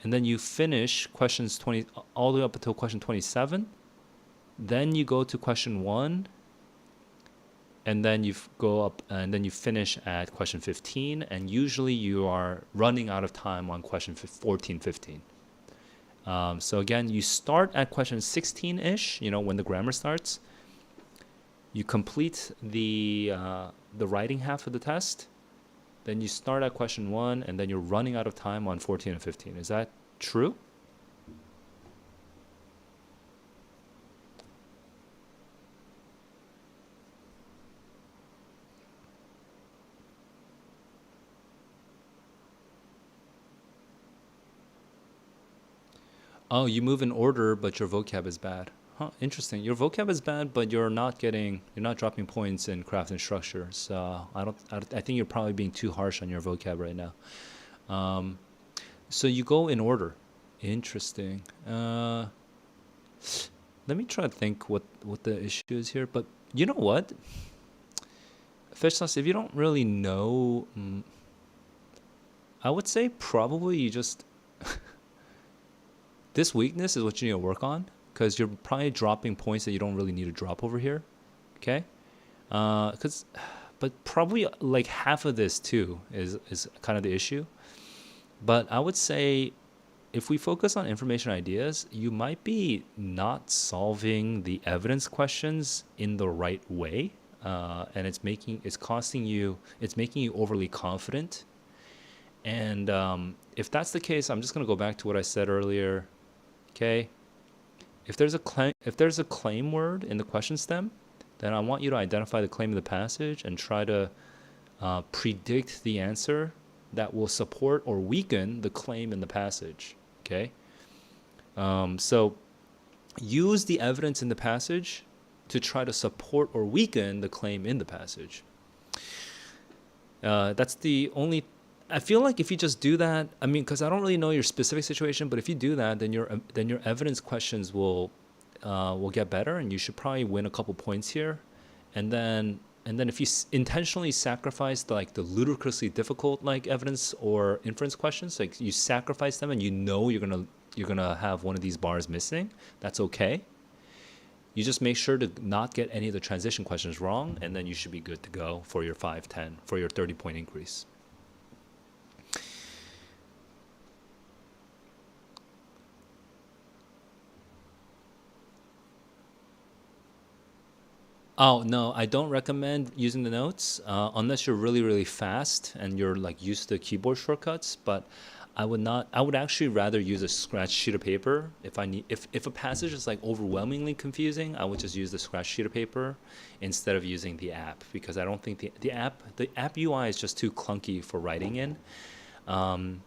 and then you finish questions 20 all the way up until question 27. Then you go to question 1. And then you go up and then you finish at question 15. And usually you are running out of time on question 14, 15. So again, you start at question 16-ish, when the grammar starts. You complete the writing half of the test. Then you start at question 1, and then you're running out of time on 14 and 15. Is that true? Oh, you move in order, but your vocab is bad. Huh, interesting. Your vocab is bad, but you're not dropping points in craft and structure. So I think you're probably being too harsh on your vocab right now. So you go in order. Interesting. Let me try to think what the issue is here. But you know what? Fish Sauce, if you don't really know, I would say probably you just... This weakness is what you need to work on, because you're probably dropping points that you don't really need to drop over here. Okay? But probably like half of this too is kind of the issue. But I would say if we focus on information ideas, you might be not solving the evidence questions in the right way. And it's making you overly confident. And if that's the case, I'm just going to go back to what I said earlier. Okay, if there's a claim word in the question stem, then I want you to identify the claim of the passage and try to predict the answer that will support or weaken the claim in the passage. Okay, so use the evidence in the passage to try to support or weaken the claim in the passage. That's the only. I feel like if you just do that, I mean, because I don't really know your specific situation, but if you do that, then your evidence questions will get better, and you should probably win a couple points here. And then if you intentionally sacrifice like the ludicrously difficult like evidence or inference questions, like you sacrifice them and you know you're gonna have one of these bars missing, that's okay. You just make sure to not get any of the transition questions wrong, and then you should be good to go for your 510 for your 30-point increase. Oh no, I don't recommend using the notes unless you're really really fast and you're like used to keyboard shortcuts. But I would not. I would actually rather use a scratch sheet of paper if I need. If a passage is like overwhelmingly confusing, I would just use the scratch sheet of paper instead of using the app, because I don't think the app UI is just too clunky for writing in. Um,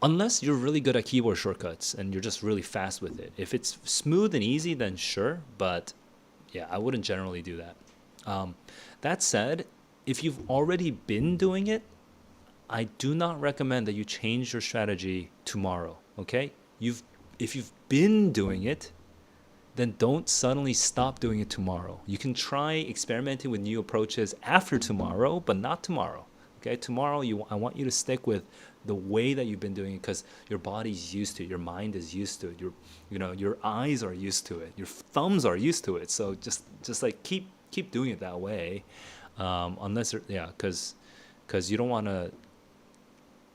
Unless you're really good at keyboard shortcuts and you're just really fast with it. If it's smooth and easy, then sure. But yeah, I wouldn't generally do that. Um, that said, if you've already been doing it, I do not recommend that you change your strategy tomorrow. Okay, if you've been doing it, then don't suddenly stop doing it tomorrow. You can try experimenting with new approaches after tomorrow, but not tomorrow. Okay, tomorrow I want you to stick with the way that you've been doing it, because your body's used to it, your mind is used to it, your eyes are used to it, your thumbs are used to it. So just like keep doing it that way, yeah, because you don't want to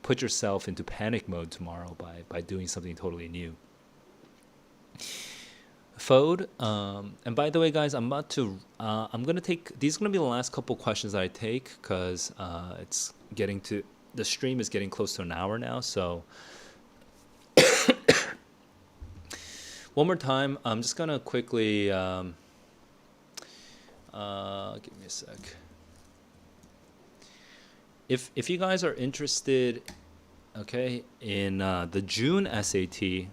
put yourself into panic mode tomorrow by doing something totally new. Fode. And by the way, guys, I'm gonna take these. Are gonna be the last couple questions that I take, because it's getting to the stream is getting close to an hour now. So one more time, I'm just gonna quickly. Give me a sec. If you guys are interested, okay, in the June SAT.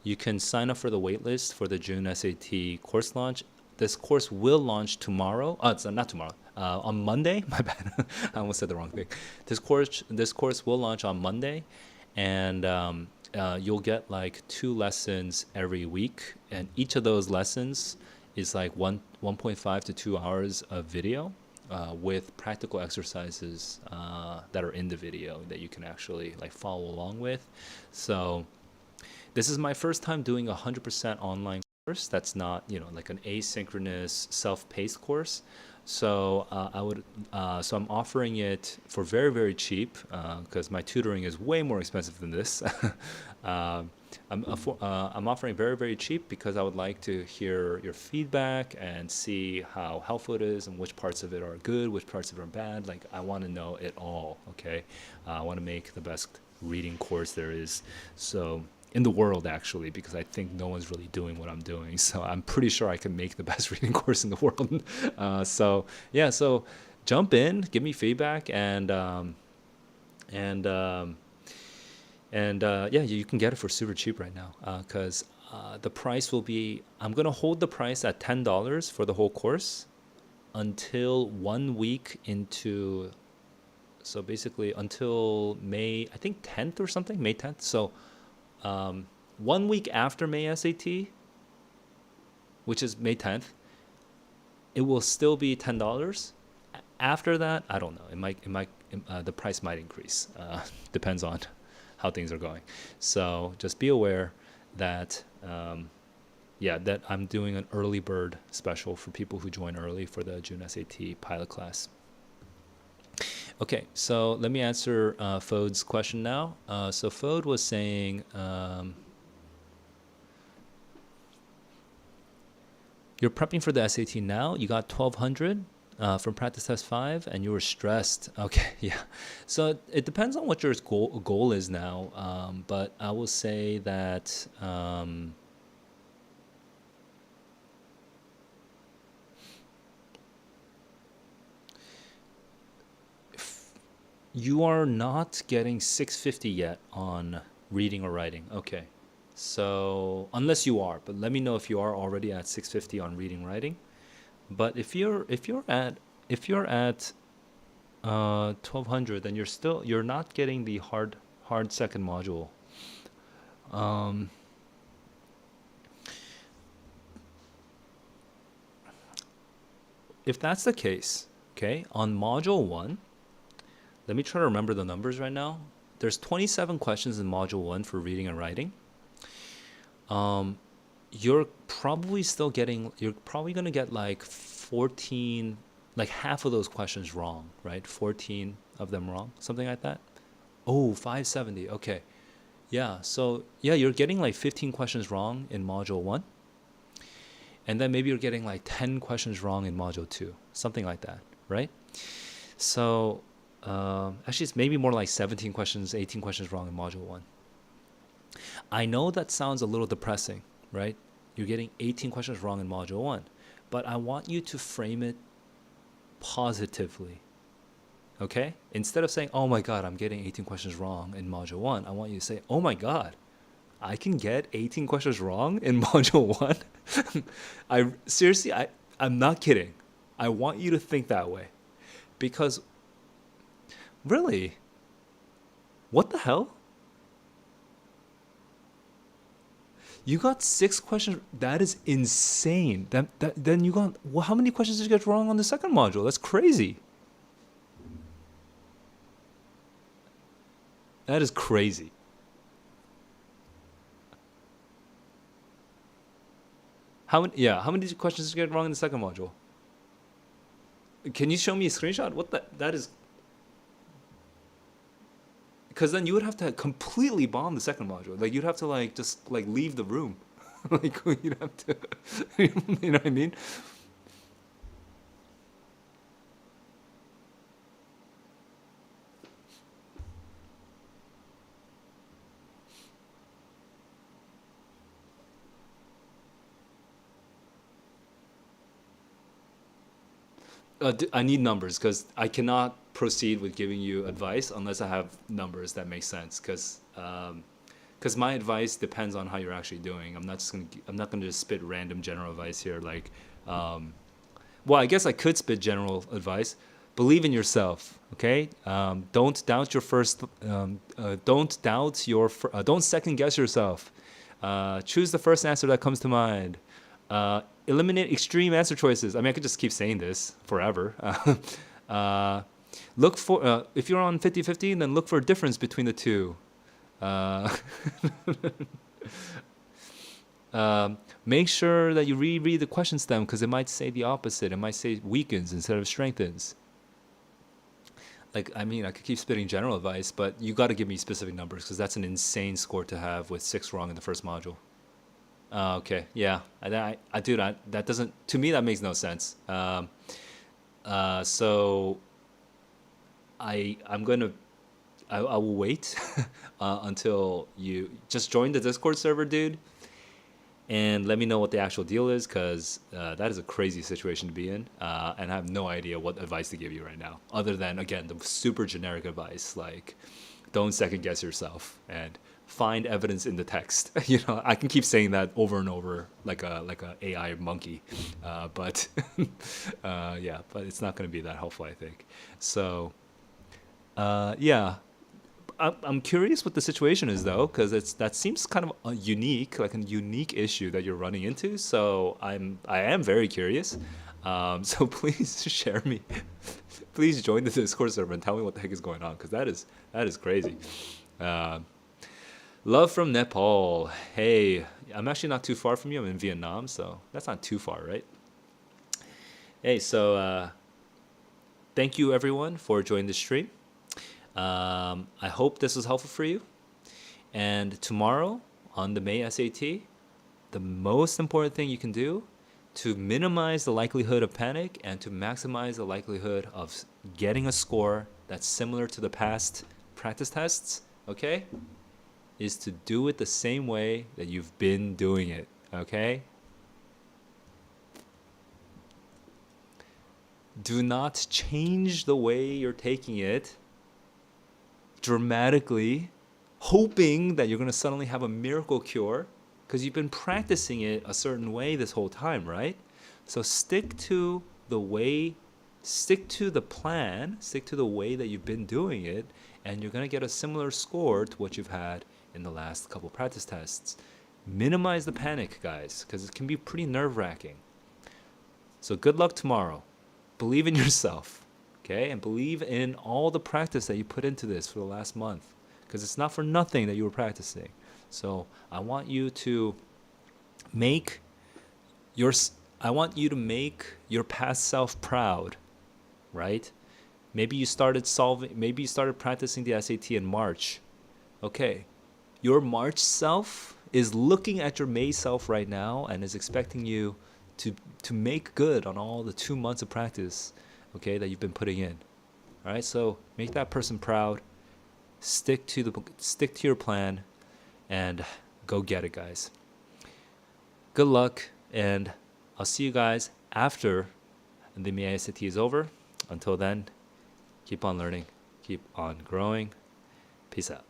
You can sign up for the waitlist for the June SAT course launch. This course will launch tomorrow. It's not tomorrow. On Monday. My bad. I almost said the wrong thing. This course will launch on Monday, and you'll get like 2 lessons every week, and each of those lessons is like 1.5 to 2 hours of video with practical exercises that are in the video that you can actually like follow along with. So this is my first time doing a 100% online course. That's not, like an asynchronous self-paced course. So so I'm offering it for very, very cheap, because my tutoring is way more expensive than this. I'm offering very, very cheap because I would like to hear your feedback and see how helpful it is and which parts of it are good, which parts of it are bad. Like, I want to know it all, okay? I want to make the best reading course there is. So in the world, actually, because I think no one's really doing what I'm doing. So I'm pretty sure I can make the best reading course in the world. So yeah, so jump in, give me feedback, and yeah, you can get it for super cheap right now, because the price will be. I'm gonna hold the price at $10 for the whole course until 1 week into. So basically until May, I think 10th or something, May 10th. So 1 week after May SAT, which is May 10th, it will still be $10. After that, I don't know. The price might increase. Depends on how things are going. So just be aware that, that I'm doing an early bird special for people who join early for the June SAT pilot class. Okay, so let me answer Fode's question now. So Fode was saying, you're prepping for the SAT now. You got 1200 from practice test 5, and you were stressed. Okay, yeah. So it depends on what your goal is now. But I will say that you are not getting 650 yet on reading or writing. Okay. So unless you are, but let me know if you are already at 650 on reading writing. But if you're at 1200, then you're not getting the hard second module. Um, if that's the case, okay, on module 1, let me try to remember the numbers right now. There's 27 questions in module 1 for reading and writing. You're probably going to get like 14, like half of those questions wrong, right? 14 of them wrong, something like that. Oh, 570. Okay. Yeah. So, yeah, you're getting like 15 questions wrong in module 1. And then maybe you're getting like 10 questions wrong in module 2, something like that, right? So, actually, it's maybe more like 17 questions, 18 questions wrong in module 1. I know that sounds a little depressing, right? You're getting 18 questions wrong in module 1, but I want you to frame it positively, okay? Instead of saying, oh my God, I'm getting 18 questions wrong in module 1, I want you to say, oh my God, I can get 18 questions wrong in module 1? I'm not kidding. I want you to think that way. Because, really, what the hell? You got 6 questions. That is insane. Then you got, well, how many questions did you get wrong on the second module? That's crazy. That is crazy. How many questions did you get wrong in the second module? Can you show me a screenshot? That is, because then you would have to completely bomb the second module. Like you'd have to like just like leave the room. Like you'd have to, you know what I mean? I need numbers because I cannot proceed with giving you advice unless I have numbers that make sense. Because my advice depends on how you're actually doing. I'm not gonna just spit random general advice here. Like, well, I guess I could spit general advice. Believe in yourself. Okay. Don't doubt your first. Don't doubt your. Don't second guess yourself. Choose the first answer that comes to mind. Eliminate extreme answer choices. I mean, I could just keep saying this forever. Look for, if you're on 50-50, then look for a difference between the two. Uh, Make sure that you reread the question stem because it might say the opposite. It might say weakens instead of strengthens. Like, I mean, I could keep spitting general advice, but you got to give me specific numbers because that's an insane score to have with 6 wrong in the first module. Okay, yeah, dude, that doesn't, to me, that makes no sense. So I'm gonna, I will wait until you just join the Discord server, dude, and let me know what the actual deal is, because that is a crazy situation to be in, and I have no idea what advice to give you right now, other than, again, the super generic advice, like, don't second guess yourself, and find evidence in the text. You know, I can keep saying that over and over like a AI monkey, but yeah, but it's not going to be that helpful, I think. So yeah, I'm curious what the situation is though, because that seems kind of a unique, like a unique issue that you're running into. So I am very curious. So please share me. Please join the Discord server and tell me what the heck is going on, because that is crazy. Love from Nepal. Hey, I'm actually not too far from you. I'm in Vietnam, so that's not too far, right? Hey, so thank you everyone for joining the stream. I hope this was helpful for you. And tomorrow on the May SAT, the most important thing you can do to minimize the likelihood of panic and to maximize the likelihood of getting a score that's similar to the past practice tests, okay, is to do it the same way that you've been doing it, okay? Do not change the way you're taking it dramatically, hoping that you're going to suddenly have a miracle cure, because you've been practicing it a certain way this whole time, right? So stick to the plan, stick to the way that you've been doing it, and you're going to get a similar score to what you've had in the last couple practice tests. Minimize the panic, guys, because it can be pretty nerve-wracking. So good luck tomorrow. believe in yourself, okay? And believe in all the practice that you put into this for the last month, because it's not for nothing that you were practicing. So I want you to make your I want you to make your past self proud, right? Maybe you started practicing the SAT in March. Okay. Your March self is looking at your May self right now and is expecting you to make good on all the 2 months of practice, okay, that you've been putting in. All right? So, make that person proud. Stick to your plan and go get it, guys. Good luck, and I'll see you guys after the May SAT is over. Until then, keep on learning, keep on growing. Peace out.